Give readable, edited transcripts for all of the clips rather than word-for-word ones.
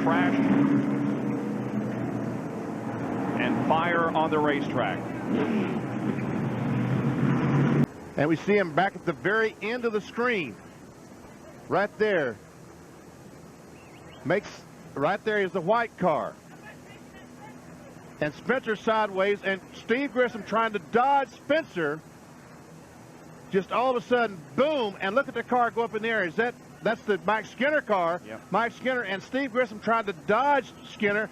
crash and fire on the racetrack. And we see him back at the very end of the screen. Right there. Right there is the white car. And Spencer sideways, and Steve Grissom trying to dodge Spencer. Just all of a sudden, boom, and look at the car go up in the air. That's the Mike Skinner car. Yep. Mike Skinner and Steve Grissom trying to dodge Skinner.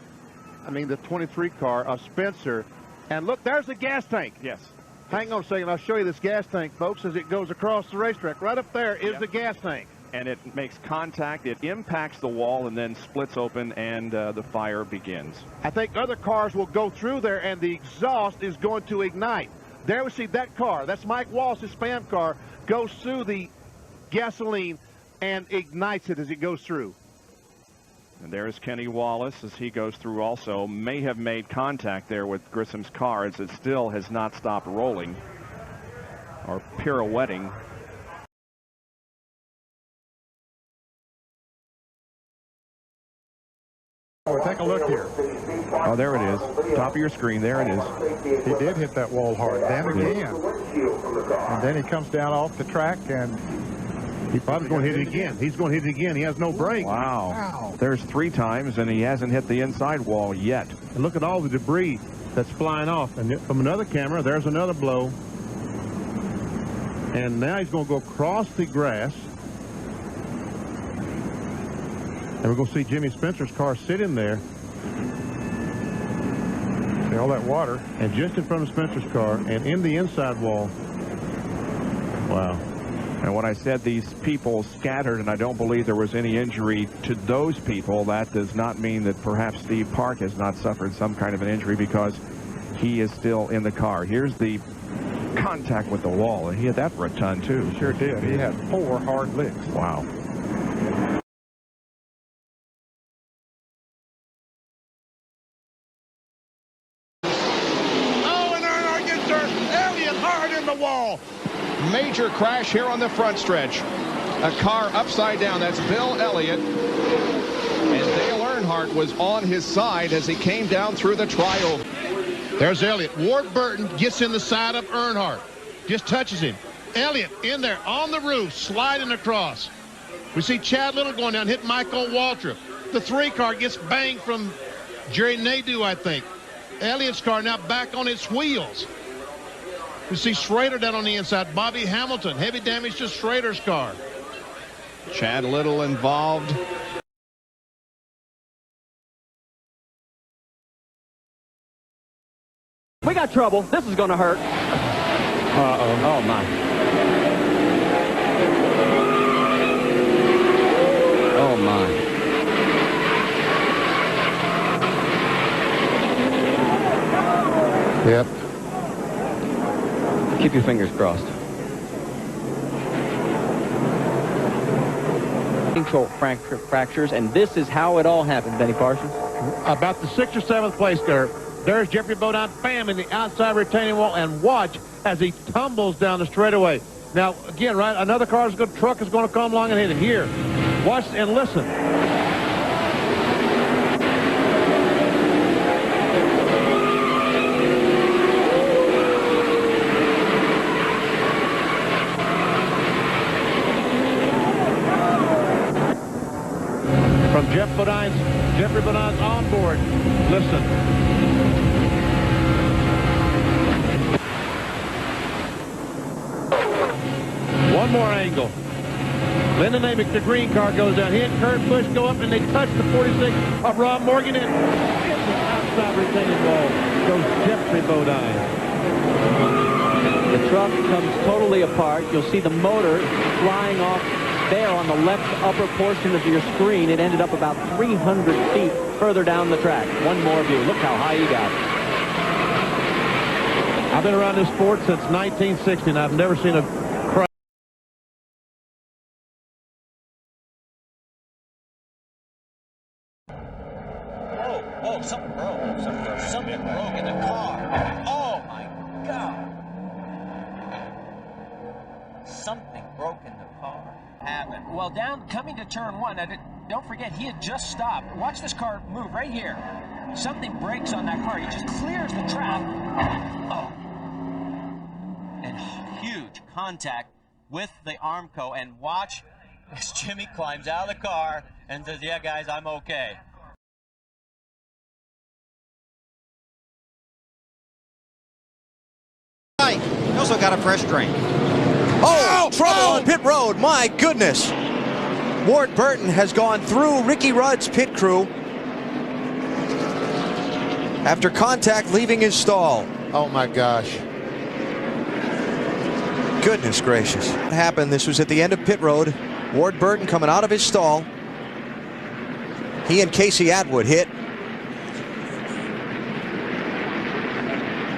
I mean, the 23 car of Spencer. And look, there's the gas tank. Yes. Hang on a second. I'll show you this gas tank, folks, as it goes across the racetrack. Right up there is the gas tank. And it makes contact. It impacts the wall and then splits open, and the fire begins. I think other cars will go through there, and the exhaust is going to ignite. There we see that car. That's Mike Wallace's Spam car. Goes through the gasoline and ignites it as it goes through. And there's Kenny Wallace as he goes through also. May have made contact there with Grissom's car as it still has not stopped rolling or pirouetting. Oh, take a look here. Oh, there it is. Top of your screen. There it is. He did hit that wall hard. Then again. And then he comes down off the track, and he's probably going to hit it again. He's going to hit it again. He has no brake. Wow. There's 3 times, and he hasn't hit the inside wall yet. And look at all the debris that's flying off. And from another camera, there's another blow. And now he's going to go across the grass. And we're going to see Jimmy Spencer's car sitting there. see all that water. And just in front of Spencer's car and in the inside wall. Wow. And when I said these people scattered, and I don't believe there was any injury to those people, that does not mean that perhaps Steve Park has not suffered some kind of an injury, because he is still in the car. Here's the contact with the wall, and he had that for a ton too. Sure did. He had 4 hard licks. Wow. The wall. Major crash here on the front stretch. A car upside down. That's Bill Elliott. And Dale Earnhardt was on his side as he came down through the trial. There's Elliott. Ward Burton gets in the side of Earnhardt. Just touches him. Elliott in there on the roof, sliding across. We see Chad Little going down, hitting Michael Waltrip. The 3 car gets banged from Jerry Nadeau, I think. Elliott's car now back on its wheels. We see Schrader down on the inside. Bobby Hamilton. Heavy damage to Schrader's car. Chad Little involved. We got trouble. This is going to hurt. Uh-oh. Oh, my. Oh, my. Yep. Keep your fingers crossed. Control fractures, and this is how it all happened, Benny Parsons. About the 6th or 7th place there. There's Jeffrey Bodine, bam, in the outside retaining wall, and watch as he tumbles down the straightaway. Now, again, right, another truck is going to come along and hit it here. Watch and listen. From Jeffrey Bodine's onboard. Listen. One more angle. Lyndon Amick, the green car, goes down. He and Kurt Busch go up, and they touch the 46 of Rob Morgan, and in the outside retaining wall goes Jeffrey Bodine. The truck comes totally apart. You'll see the motor flying off there on the left upper portion of your screen. It ended up about 300 feet further down the track. One more view. Look how high he got. I've been around this sport since 1960, and I've never seen a crash. Oh, something broke. Something broke in the car. Oh, my God. Something broke in the car. Happened. Well, coming to turn 1, don't forget, he had just stopped. Watch this car move right here. Something breaks on that car. He just clears the track. Oh. And huge contact with the Armco. And watch as Jimmy climbs out of the car and says, yeah, guys, I'm okay. He also got a fresh drink. Oh, trouble on pit road. My goodness. Ward Burton has gone through Ricky Rudd's pit crew after contact leaving his stall. Oh, my gosh. Goodness gracious. What happened? This was at the end of pit road. Ward Burton coming out of his stall. He and Casey Atwood hit.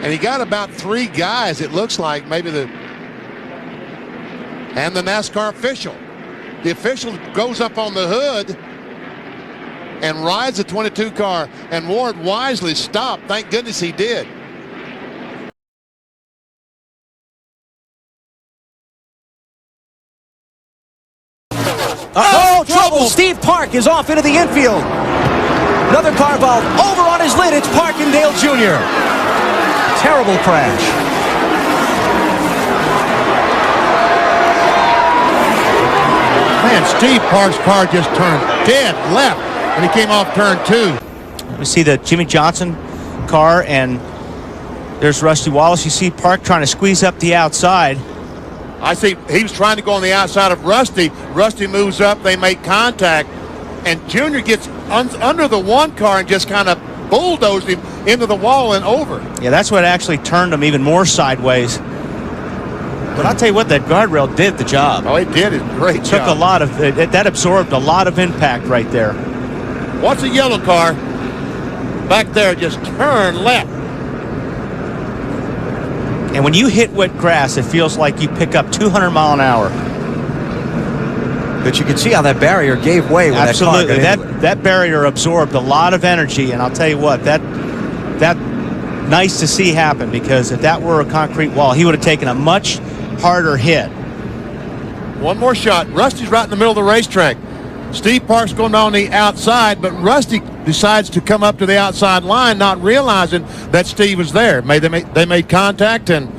And he got about 3 guys, it looks like, maybe and the NASCAR official. The official goes up on the hood and rides the 22 car, and Ward wisely stopped. Thank goodness he did. Oh, trouble! Steve Park is off into the infield. Another car valve over on his lid. It's Parkindale Jr. Terrible crash. Man, Steve Park's car just turned dead left when he came off turn 2. We see the Jimmy Johnson car, and there's Rusty Wallace. You see Park trying to squeeze up the outside. I see he was trying to go on the outside of Rusty. Rusty moves up, they make contact, and Junior gets under the one car and just kind of bulldozed him into the wall and over. Yeah, that's what actually turned him even more sideways. But I'll tell you what, that guardrail did the job. Oh, it did a great job. Took a lot of, that absorbed a lot of impact right there. What's a yellow car back there? Just turn left. And when you hit wet grass, it feels like you pick up 200 mile an hour. But you can see how that barrier gave way when Absolutely. that car got into it. That barrier absorbed a lot of energy, and I'll tell you what, that nice to see happen, because if that were a concrete wall, he would have taken a much harder hit. One more shot. Rusty's right in the middle of the racetrack. Steve Park's going on the outside, but Rusty decides to come up to the outside line, not realizing that Steve was there. They made contact, and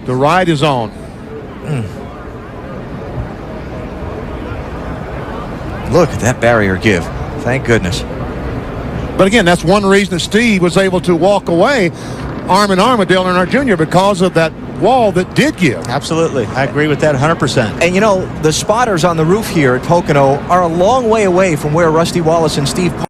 the ride is on. Look at that barrier give. Thank goodness. But again, that's one reason that Steve was able to walk away arm in arm with Dale Earnhardt Jr. because of that wall that did give. Absolutely. I agree with that 100%. And you know, the spotters on the roof here at Pocono are a long way away from where Rusty Wallace and Steve Park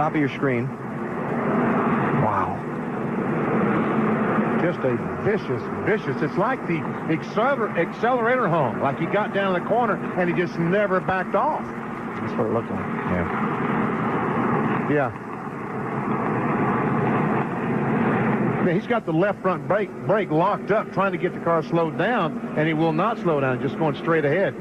Top of your screen. Wow. Just a vicious. It's like the accelerator hung. Like he got down in the corner and he just never backed off. That's what it looked like. Yeah. Man, he's got the left front brake locked up, trying to get the car slowed down, and he will not slow down, just going straight ahead.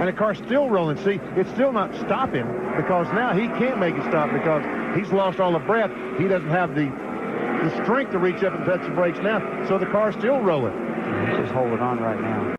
And the car's still rolling. See, it's still not stopping, because now he can't make it stop because he's lost all the breath. He doesn't have the strength to reach up and touch the brakes now, so the car's still rolling. He's just holding on right now.